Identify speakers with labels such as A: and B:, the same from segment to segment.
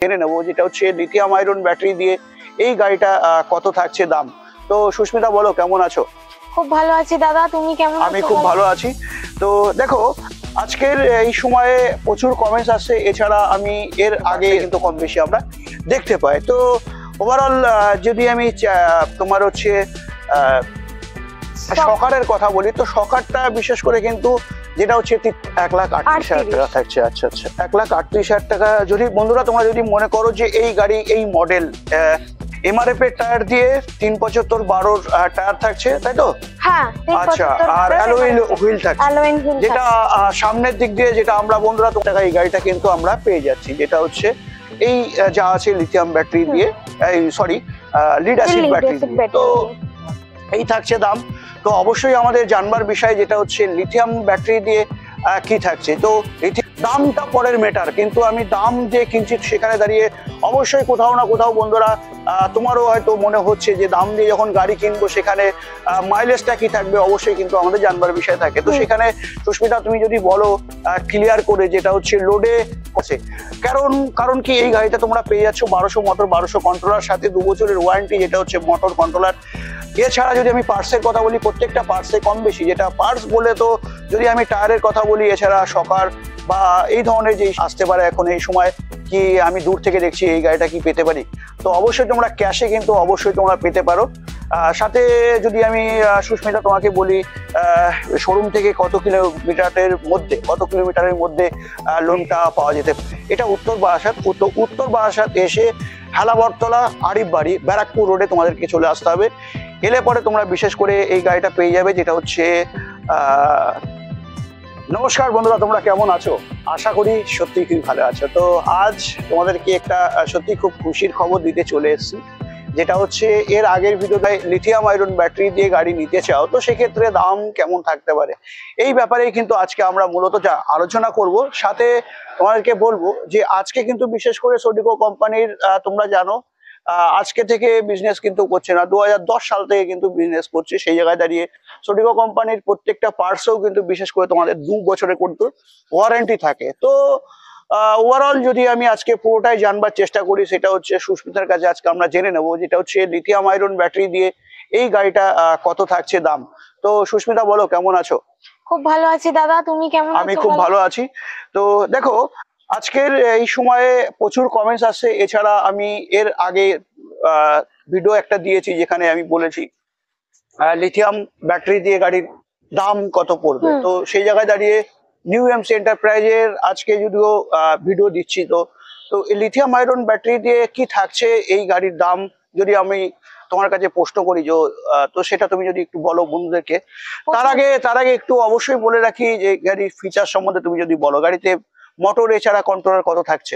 A: জেনে নেবো যেটা হচ্ছে লিথিয়াম আয়রন ব্যাটারি দিয়ে এই গাড়িটা কত থাকছে দাম। তো সুস্মিতা বলো, কেমন আছো?
B: খুব ভালো আছি দাদা, তুমি কেমন আছো?
A: আমি খুব ভালো আছি। তো দেখো, আজকের এই সময়ে প্রচুর কমেন্টস আসছে, এছাড়া আমি এর আগে কিন্তু কম বেশি আমরা দেখতে পাই। তো ওভারঅল যদি আমি তোমার হচ্ছে সকারের কথা বলি, তো সকারটা বিশেষ করে কিন্তু যেটা হচ্ছে 1,38,000 টাকা থাকছে। আচ্ছা আচ্ছা, 1,38,000 টাকা। যদি বন্ধুরা তোমরা যদি মনে করো যে এই গাড়ি এই মডেল এমআরএফ এর টায়ার দিয়ে 375/12 টায়ার থাকছে, তাই তো?
B: হ্যাঁ।
A: আচ্ছা, আর অ্যালয় হুইল থাকছে, যেটা সামনের দিক দিয়ে যেটা আমরা বন্ধুরা টাকা এই গাড়িটা কিন্তু আমরা পেয়ে যাচ্ছি, যেটা হচ্ছে এই যা আছে লিথিয়াম ব্যাটারি দিয়ে, সরি লিড অ্যাসিড ব্যাটারি দিয়ে। তো এই থাকছে দাম। তো অবশ্যই আমাদের জানবার বিষয় যেটা হচ্ছে লিথিয়াম ব্যাটারি দিয়ে কি থাকছে। তো দামটা পরের মেটার, কিন্তু আমি দাম যে কিনছি সেখানে দাঁড়িয়ে অবশ্যই কোথাও না কোথাও বন্ধুরা তোমারও হয়তো মনে হচ্ছে যে দাম দিয়ে যখন গাড়ি কিনবো সেখানে মাইলেজটা কি থাকবে, অবশ্যই কিন্তু আমাদের জানবার বিষয় থাকে। তো সেখানে সুস্মিতা তুমি যদি বলো ক্লিয়ার করে যেটা হচ্ছে লোডে আছে, কারণ কি এই গাড়িটা তোমরা পেয়ে যাচ্ছ 1200 মোটর 1200 কন্ট্রোলার সাথে 2 বছরের ওয়ারেন্টি, যেটা হচ্ছে মোটর কন্ট্রোলার। এছাড়া যদি আমি পার্টসের কথা বলি, প্রত্যেকটা পার্টসে কম বেশি, যেটা পার্টস বলে তো যদি আমি টায়ারের কথা বলি, এছাড়া শকার বা এই ধরনের যে আসতে পারে এখন এই সময়, কি আমি দূর থেকে দেখছি এই গাড়িটা কি পেতে পারি, তো অবশ্যই তোমরা ক্যাশে কিন্তু অবশ্যই তোমরা পেতে পারো। সাথে যদি আমি সুস্মিতা তোমাকে বলি শোরুম থেকে কত কিলোমিটারের মধ্যে লোনটা পাওয়া যেতে, এটা উত্তর বারাসাত এসে হালাবরতলা আরিফ বাড়ি ব্যারাকপুর রোডে তোমাদেরকে চলে আসতে হবে। এলে পরে তোমরা বিশেষ করে এই গাড়িটা পেয়ে যাবে, যেটা হচ্ছে নমস্কার বন্ধুরা, তোমরা কেমন আছো? আশা করি সত্যি খুব ভালো আছো। তো আজ তোমাদেরকে একটা সত্যি খুব খুশির খবর দিতে চলে এসেছি, যেটা হচ্ছে এর আগের ভিডিওতে লিথিয়াম আয়রন ব্যাটারি দিয়ে গাড়ি নিতে চাও, তো সেক্ষেত্রে দাম কেমন থাকতে পারে এই ব্যাপারেই কিন্তু আজকে আমরা মূলত যা আলোচনা করব। সাথে তোমাদেরকে বলবো যে আজকে কিন্তু বিশেষ করে সোডিকো কোম্পানির তোমরা জানো আজকে থেকে বিজনেস কিন্তু করছে না, 2010 সাল থেকে কিন্তু বিজনেস করছে। সেই জায়গায় দাঁড়িয়ে সোডিকো কোম্পানির প্রত্যেকটা পার্টসেও কিন্তু বিশেষ করে তোমাদের 2 বছরের কিন্তু ওয়ারেন্টি থাকে। তো ওভারঅল যদি আমি আজকে পুরোটাই জানবার চেষ্টা করি, সেটা হচ্ছে সুস্মিতার কাছে আজকে আমরা জেনে নেবো যেটা হচ্ছে লিথিয়াম আয়রন ব্যাটারি দিয়ে এই গাড়িটা কত থাকছে দাম। তো সুস্মিতা বলো, কেমন আছো?
B: খুব ভালো আছি দাদা, তুমি কেমন আছো?
A: আমি খুব ভালো আছি। তো দেখো, আজকের এই সময়ে প্রচুর কমেন্টস আসছে, এছাড়া আমি এর আগে ভিডিও একটা দিয়েছি যেখানে আমি বলেছি লিথিয়াম ব্যাটারি দিয়ে গাড়ির দাম কত পড়বে। তো সেই জায়গায় দাঁড়িয়ে নিউ এমসি এন্টারপ্রাইজের আজকে যদিও ভিডিও দিচ্ছি, তো লিথিয়াম আয়রন ব্যাটারি দিয়ে কি থাকছে এই গাড়ির দাম যদি আমি তোমার কাছে প্রশ্ন করি, যে তো সেটা তুমি যদি একটু বলো বন্ধুদেরকে। তার আগে একটু অবশ্যই বলে রাখি যে গাড়ির ফিচার সম্বন্ধে তুমি যদি বলো, গাড়িতে মোটর এছাড়া কন্ট্রোলার কত থাকছে?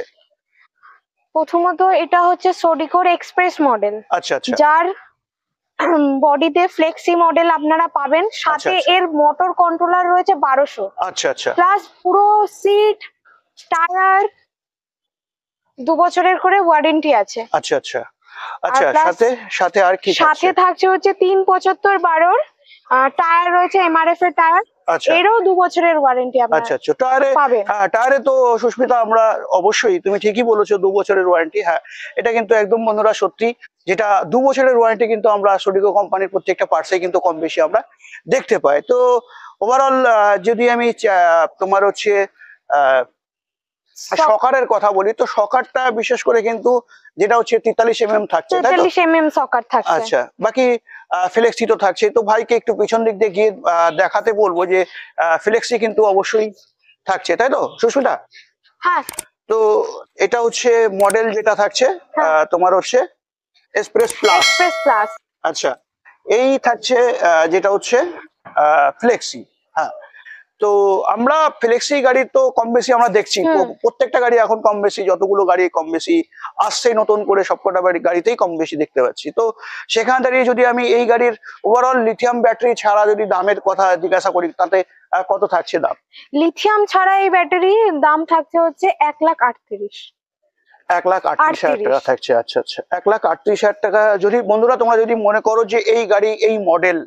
B: প্রথমত এটা হচ্ছে সোডিকোর এক্সপ্রেস মডেল।
A: আচ্ছা আচ্ছা,
B: যার বডিতে ফ্লেক্সি মডেল আপনারা পাবেন, সাথে এর মোটর কন্ট্রোলার রয়েছে 1200।
A: আচ্ছা আচ্ছা,
B: প্লাস পুরো সিট টায়ার 2 বছরের করে ওয়ারেন্টি আছে।
A: আচ্ছা আচ্ছা আচ্ছা, সাথে আর কি
B: সাথে থাকছে হচ্ছে 375/12 টায়ার রয়েছে এমআরএফ এর টায়ার, এরও 2 বছরের ওয়ারেন্টি আপনারা।
A: আচ্ছা আচ্ছা, টায়ারে তো সুস্মিতা আমরা অবশ্যই তুমি ঠিকই বলেছো 2 বছরের ওয়ারেন্টি। হ্যাঁ, এটা কিন্তু একদম বন্ধুরা সত্যি, যেটা 2 বছরের ওয়ারেন্টি কিন্তু আমরা সোডিকো কোম্পানির প্রত্যেকটা পার্টসে কিন্তু কম বেশি আমরা দেখতে পাই। তো ওভারঅল যদি আমি তোমার হচ্ছে সকারের কথা বলি, তো সকারটা বিশেষ করে কিন্তু যেটা হচ্ছে 43 mm থাকছে,
B: 43 mm সকার থাকছে।
A: আচ্ছা, বাকি ফ্লেক্সি তো থাকছে। তো ভাইকে একটু পিছন দিক দিয়ে গিয়ে দেখাতে বলবো যে ফ্লেক্সি কিন্তু অবশ্যই থাকছে, তাই তো সুস্মিতা?
B: হ্যাঁ।
A: তো এটা হচ্ছে মডেল যেটা থাকছে তোমার হচ্ছে এক্সপ্রেস প্লাস। আচ্ছা, এই থাকছে যেটা হচ্ছে ফ্লেক্সি। হ্যাঁ, তো আমরা ফ্লেক্সি গাড়ি তো কম বেশি আমরা দেখছি, প্রত্যেকটা গাড়ি এখন কম বেশি, যতগুলো গাড়ি কম বেশি আসছে নতুন করে সবকটা গাড়িতেই কম বেশি দেখতে পাচ্ছি। তো সেখানে দাঁড়িয়ে যদি আমি এই গাড়ির ওভারঅল লিথিয়াম ব্যাটারি ছাড়া যদি দামের কথা জিজ্ঞাসা করি, তাতে কত থাকছে দাম?
B: লিথিয়াম ছাড়া এই ব্যাটারি দাম থাকছে হচ্ছে 1,38,000।
A: 1,38,000 টাকা থাকছে। আচ্ছা আচ্ছা, 1,38,000 টাকা। যদি বন্ধুরা তোমরা যদি মনে করো যে এই গাড়ি এই মডেল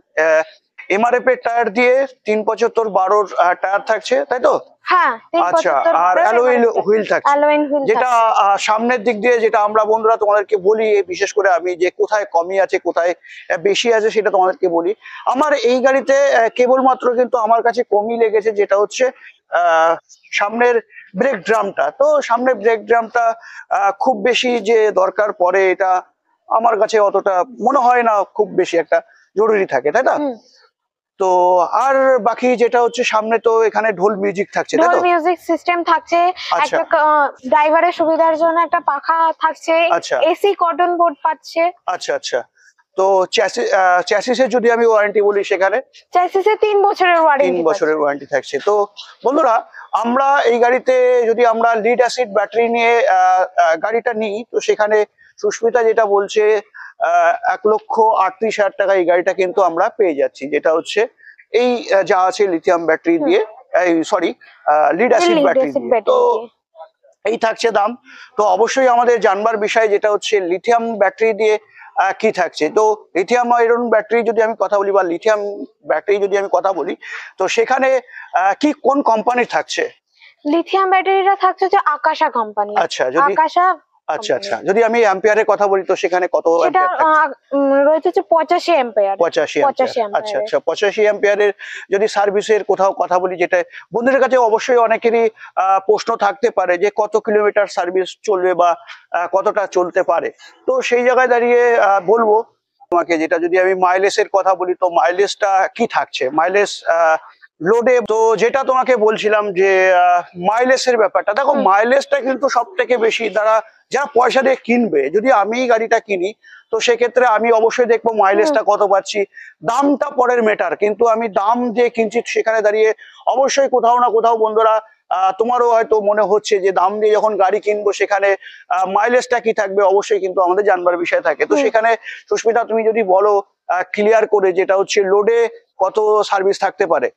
A: এমআরএফ এর টায়ার দিয়ে 375/12 টায়ার থাকছে, তাই তো?
B: হ্যাঁ,
A: আচ্ছা, আর অ্যালয় হুইল থাকছে, যেটা সামনের দিক দিয়ে যেটা আমরা বন্ধুরা তোমাদেরকে বলি, বিশেষ করে আমি, যে কোথায় কমই আছে কোথায় বেশি আছে সেটা তোমাদেরকে বলি। আমার এই গাড়িতে কেবলমাত্র কিন্তু আমার কাছে কমই লেগেছে, যেটা হচ্ছে সামনের ব্রেক ড্রামটা। তো সামনের ব্রেক ড্রামটা খুব বেশি যে দরকার পড়ে এটা আমার কাছে অতটা মনে হয় না খুব বেশি একটা জরুরি থাকে, তাই না? তো আর বাকি যেটা হচ্ছে সামনে তো এখানে ঢোল মিউজিক থাকছে, তাই তো?
B: ঢোল মিউজিক সিস্টেম থাকছে, একটা ড্রাইভারের সুবিধার জন্য একটা পাখা থাকছে, এসি কটন বোর্ড পাচ্ছে।
A: আচ্ছা আচ্ছা। তো চ্যাসিসের যদি আমি ওয়ারেন্টি বলি, সেখানে
B: চ্যাসিসে 3 বছরের ওয়ারেন্টি,
A: 3 বছরের ওয়ারেন্টি থাকছে। তো বন্ধুরা, আমরা এই গাড়িতে যদি আমরা লিড অ্যাসিড ব্যাটারি নিয়ে গাড়িটা নিই, তো সেখানে সুস্মিতা যেটা বলছে 1,38,000 টাকা এই গাড়িটা কিন্তু আমরা পেয়ে যাচ্ছি, যেটা হচ্ছে এই যা আছে লিথিয়াম ব্যাটারি দিয়ে, সরি লিড অ্যাসিড ব্যাটারি দিয়ে। তো এই থাকছে দাম। তো অবশ্যই আমাদের জানবার বিষয় যেটা হচ্ছে লিথিয়াম ব্যাটারি দিয়ে কি থাকছে। তো লিথিয়াম আয়রন ব্যাটারি যদি আমি কথা বলি, বা লিথিয়াম ব্যাটারি যদি আমি কথা বলি, তো সেখানে কি কোন কোম্পানির থাকছে?
B: লিথিয়াম ব্যাটারিটা থাকছে যে আকাশা কোম্পানি।
A: আচ্ছা, যদি
B: আকাশা,
A: আচ্ছা আচ্ছা, যদি আমি অ্যাম্পিয়ারের কথা বলি, তো সেখানে কত
B: রয়েছে? 85 অ্যাম্পিয়ার।
A: 85 অ্যাম্পিয়ার। আচ্ছা আচ্ছা, 85 অ্যাম্পিয়ারের যদি সার্ভিসের কোথাও কথা বলি, যেটা বন্ধুদের কাছে অবশ্যই অনেকেরই প্রশ্ন থাকতে পারে যে কত কিলোমিটার সার্ভিস চলবে বা কতটা চলতে পারে। তো সেই জায়গায় দাঁড়িয়ে বলবো তোমাকে, যেটা যদি আমি মাইলেজের কথা বলি, তো মাইলেজটা কি থাকছে? মাইলেজ লোডে, তো যেটা তোমাকে বলছিলাম যে মাইলেজের ব্যাপারটা, দেখো মাইলেজটা কিন্তু সব থেকে বেশি যারা পয়সা দিয়ে কিনবে। যদি আমি গাড়িটা কিনি, তো সেক্ষেত্রে আমি অবশ্যই দেখবো মাইলেজটা কত পাচ্ছি। দামটা পরের মেটার, কিন্তু আমি দাম দিয়ে কিনছি, সেখানে দাঁড়িয়ে অবশ্যই কোথাও না কোথাও বন্ধুরা তোমারও হয়তো মনে হচ্ছে যে দাম দিয়ে যখন গাড়ি কিনবো, সেখানে মাইলেজটা কি থাকবে, অবশ্যই কিন্তু আমাদের জানবার বিষয় থাকে। তো সেখানে সুস্মিতা, তুমি যদি বলো ক্লিয়ার করে, যেটা হচ্ছে লোডে কত সার্ভিস থাকতে পারে।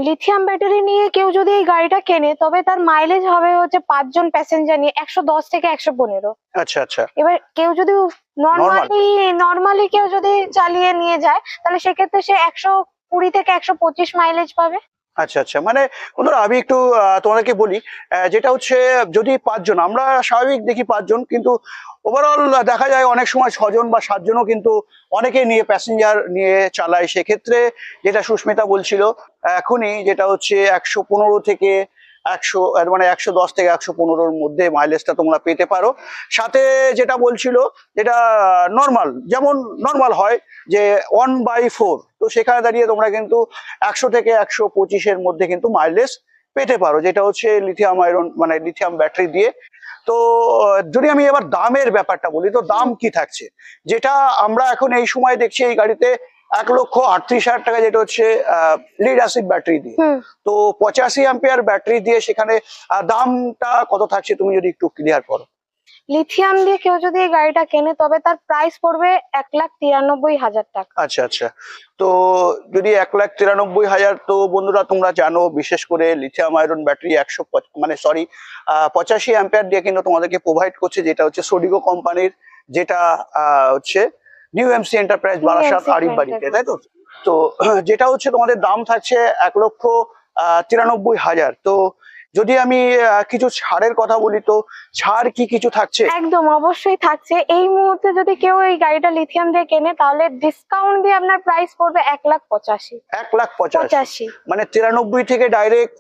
B: লিথিয়াম ব্যাটারি নিয়ে কেউ যদি এই গাড়িটা কেনে, তবে তার মাইলেজ হবে হচ্ছে 5 জন প্যাসেঞ্জার নিয়ে 110 থেকে 115।
A: আচ্ছা আচ্ছা।
B: এবার কেউ যদি নরমালি কেউ যদি চালিয়ে নিয়ে যায়, তাহলে সেক্ষেত্রে সে 120 থেকে 125 মাইলেজ পাবে।
A: আচ্ছা আচ্ছা, মানে বন্ধুরা আমি একটু তোমাদেরকে বলি, যেটা হচ্ছে যদি 5 জন, আমরা স্বাভাবিক দেখি 5 জন, কিন্তু ওভারঅল দেখা যায় অনেক সময় 6 জন বা 7 জনও কিন্তু অনেকে নিয়ে প্যাসেঞ্জার নিয়ে চালায়। সেক্ষেত্রে যেটা সুস্মিতা বলছিল এখনই, যেটা হচ্ছে 115 থেকে 100, মানে 110 থেকে 115-র মধ্যে মাইলেজটা তোমরা পেতে পারো। সাথে যেটা বলছিল, যেটা যেমন নর্মাল হয় যে 1/4, তো সেখানে দাঁড়িয়ে তোমরা কিন্তু 100 থেকে 125-এর মধ্যে কিন্তু মাইলেজ পেতে পারো, যেটা হচ্ছে লিথিয়াম আয়রন মানে লিথিয়াম ব্যাটারি দিয়ে। তো যদি আমি এবার দামের ব্যাপারটা বলি, তো দাম কি থাকছে, যেটা আমরা এখন এই সময় দেখছি এই গাড়িতে 1,38,000 টাকা, যেটা হচ্ছে লিড অ্যাসিড ব্যাটারি দিয়ে। তো 85 অ্যাম্পিয়ার ব্যাটারি দিয়ে সেখানে দামটা কত থাকছে, তুমি যদি একটু ক্লিয়ার করো।
B: লিথিয়াম দিয়ে কেউ যদি এই গাড়িটা কেনে, তবে তার প্রাইস পড়বে 1,93,000 টাকা।
A: আচ্ছা আচ্ছা, তো যদি 1,93,000, তো বন্ধুরা তোমরা জানো, বিশেষ করে লিথিয়াম আয়রন ব্যাটারি 85 অ্যাম্পিয়ার দিয়ে কিন্তু তোমাদেরকে প্রোভাইড করছে, যেটা হচ্ছে সোডিগো কোম্পানির, যেটা হচ্ছে new MC enterprise Barasat Arif বাড়িতে, তাই তো? তো যেটা হচ্ছে তোমাদের দাম থাকছে 1,93,000। তো যদি আমি কিছু ছাড়ের কথা বলি, তো ছাড় কি কিছু থাকছে?
B: একদম অবশ্যই থাকছে। এই মুহূর্তে যদি কেউ এই গাড়িটা লিথিয়াম দিয়ে কেনে, তাহলে ডিসকাউন্ট দিয়ে আপনার প্রাইস পড়বে 1,85,000।
A: 1,85,000, মানে 93 থেকে ডাইরেক্ট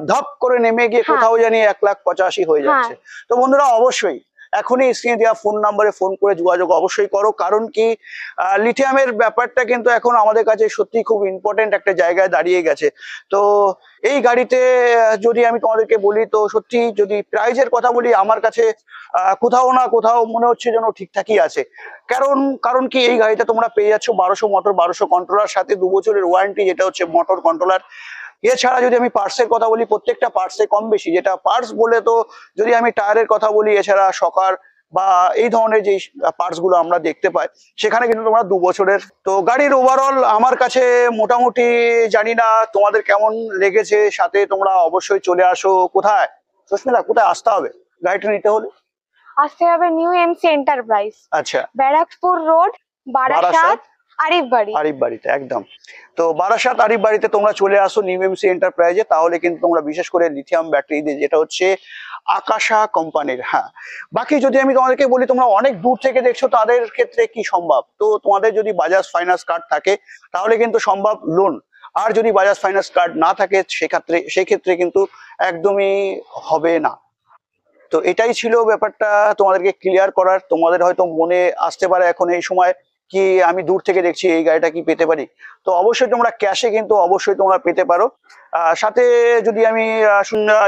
A: ধাপ করে নেমে গিয়ে কোথাও জানি 1,85,000 হয়ে যাচ্ছে। তো বন্ধুরা অবশ্যই এখনই স্ক্রিনে দেওয়া ফোন নাম্বারে ফোন করে যোগাযোগ অবশ্যই করো, কারণ কি লিথিয়ামের ব্যাপারটা কিন্তু এখন আমাদের কাছে সত্যি খুব ইম্পর্টেন্ট একটা জায়গায় দাঁড়িয়ে গেছে। তো এই গাড়িতে যদি আমি তোমাদেরকে বলি, তো সত্যি যদি প্রাইজের কথা বলি, আমার কাছে কোথাও না কোথাও মনে হচ্ছে যেন ঠিকঠাকই আছে। কারণ কি এই গাড়িতে তোমরা পেয়ে যাচ্ছ 1200 মোটর, 1200 কন্ট্রোলার, সাথে 2 বছরের ওয়ারেন্টি, যেটা হচ্ছে মোটর কন্ট্রোলার। এছাড়া যদি আমি পার্টসের কথা বলি, প্রত্যেকটা পার্টসে কম বেশি, যেটা পার্টস বলে, তো যদি আমি টায়ারের কথা বলি, এছাড়া শকার বা এই ধরনের যে পার্টস গুলো আমরা দেখতে পাই, সেখানে কিন্তু তোমরা 2 বছরের। তো গাড়ির ওভারঅল আমার কাছে মোটামুটি, জানি না তোমাদের কেমন লেগেছে। সাথে তোমরা অবশ্যই চলে আসো কোথায় সুস্মিতা, কোথায় আসতে হবে গাড়িটা নিতে হলে?
B: আসতে হবে নিউ এমসি এন্টারপ্রাইজ,
A: আচ্ছা,
B: ব্যারাকপুর রোড, বারাসাত আরিফ
A: বাড়িতে একদম। তো বারাসাত আরিফ বাড়িতে তোমরা চলে আসো নিউ এমসি এন্টারপ্রাইজে, তাহলে কিন্তু তোমরা বিশেষ করে লিথিয়াম ব্যাটারি দিয়ে, যেটা হচ্ছে আকাশা কোম্পানির। হ্যাঁ, বাকি যদি আমি তোমাদেরকে বলি, তোমরা অনেক দূর থেকে দেখছো, তাদের ক্ষেত্রে কি সম্ভব? তো তোমাদের যদি বাজাজ ফাইন্যান্স কার্ড থাকে তাহলে কিন্তু সম্ভব লোন, আর যদি বাজাজ ফাইন্যান্স কার্ড না থাকে সেক্ষেত্রে কিন্তু একদমই হবে না। তো এটাই ছিল ব্যাপারটা তোমাদেরকে ক্লিয়ার করার। তোমাদের হয়তো মনে আসতে পারে এখন এই সময় কি আমি দূর থেকে দেখছি এই গাড়িটা কি পেতে পারি, তো অবশ্যই তোমরা ক্যাশে কিন্তু অবশ্যই তোমরা পেতে পারো। সাথে যদি আমি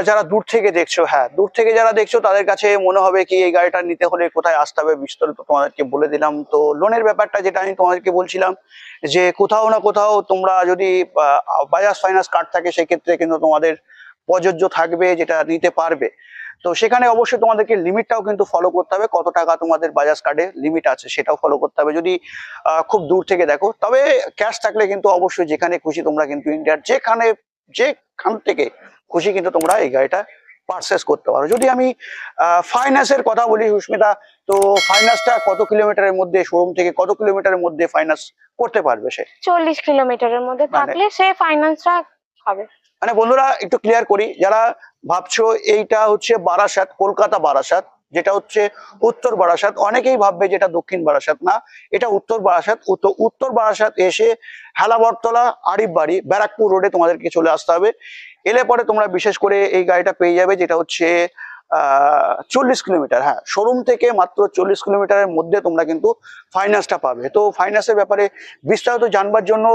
A: যারা দূর থেকে দেখছো, হ্যাঁ দূর থেকে যারা দেখছো তাদের কাছে মনে হবে কি এই গাড়িটা নিতে হলে কোথায় আসতে হবে, বিস্তারিত তোমাদেরকে বলে দিলাম। তো লোনের ব্যাপারটা যেটা আমি তোমাদেরকে বলছিলাম, যে কোথাও না কোথাও তোমরা যদি বাজাজ ফাইন্যান্স কার্ড থাকে সেক্ষেত্রে কিন্তু তোমাদের প্রযোজ্য থাকবে, যেটা নিতে পারবে। তো সেখানে অবশ্যই তোমাদেরকে লিমিটটাও কিন্তু ফলো করতে হবে, কত টাকা তোমাদের বাজাজ কার্ডে লিমিট আছে সেটাও ফলো করতে হবে যদি খুব দূর থেকে দেখো। তবে ক্যাশ থাকলে কিন্তু অবশ্যই যেখানে খুশি তোমরা কিন্তু ইন্ডিয়ার যেখান থেকে খুশি কিন্তু তোমরা এই গাড়িটা পারচেস করতে পারো। যদি আমি ফাইন্যান্সের কথা বলি সুস্মিতা, তো ফাইন্যান্সটা কত কিলোমিটারের মধ্যে, শোরুম থেকে কত কিলোমিটারের মধ্যে ফাইন্যান্স করতে পারবে সে?
B: 40 কিলোমিটারের মধ্যে থাকলে সে ফাইন্যান্সটা হবে।
A: মানে বন্ধুরা একটু ক্লিয়ার করি, যারা ভাবছো এইটা হচ্ছে বারাসাত, কলকাতা বারাসাত, যেটা হচ্ছে উত্তর বারাসাত, অনেকেই ভাববে যেটা দক্ষিণ বারাসাত, না এটা উত্তর বারাসাত। উত্তর বারাসাত এসে হেলাবরতলা আরিফ বাড়ি ব্যারাকপুর রোডে তোমাদেরকে চলে আসতে হবে। এলে পরে তোমরা বিশেষ করে এই গাড়িটা পেয়ে যাবে, যেটা হচ্ছে 40 কিলোমিটার, হ্যাঁ শোরুম থেকে মাত্র 40 কিলোমিটারের মধ্যে তোমরা কিন্তু ফাইন্যান্সটা পাবে। তো ফাইন্যান্সের ব্যাপারে বিস্তারিত জানবার জন্য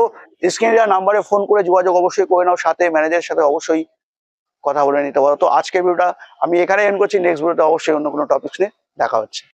A: স্ক্রিনে দেওয়া নাম্বারে ফোন করে যোগাযোগ অবশ্যই করে নাও, সাথে ম্যানেজারের সাথে অবশ্যই কথা বলে নিতে পারো। তো আজকের ভিডিওটা আমি এখানে এন্ড করছি, নেক্সট ভিডিওতে অবশ্যই অন্য কোনো টপিকস নিয়ে দেখা হচ্ছে।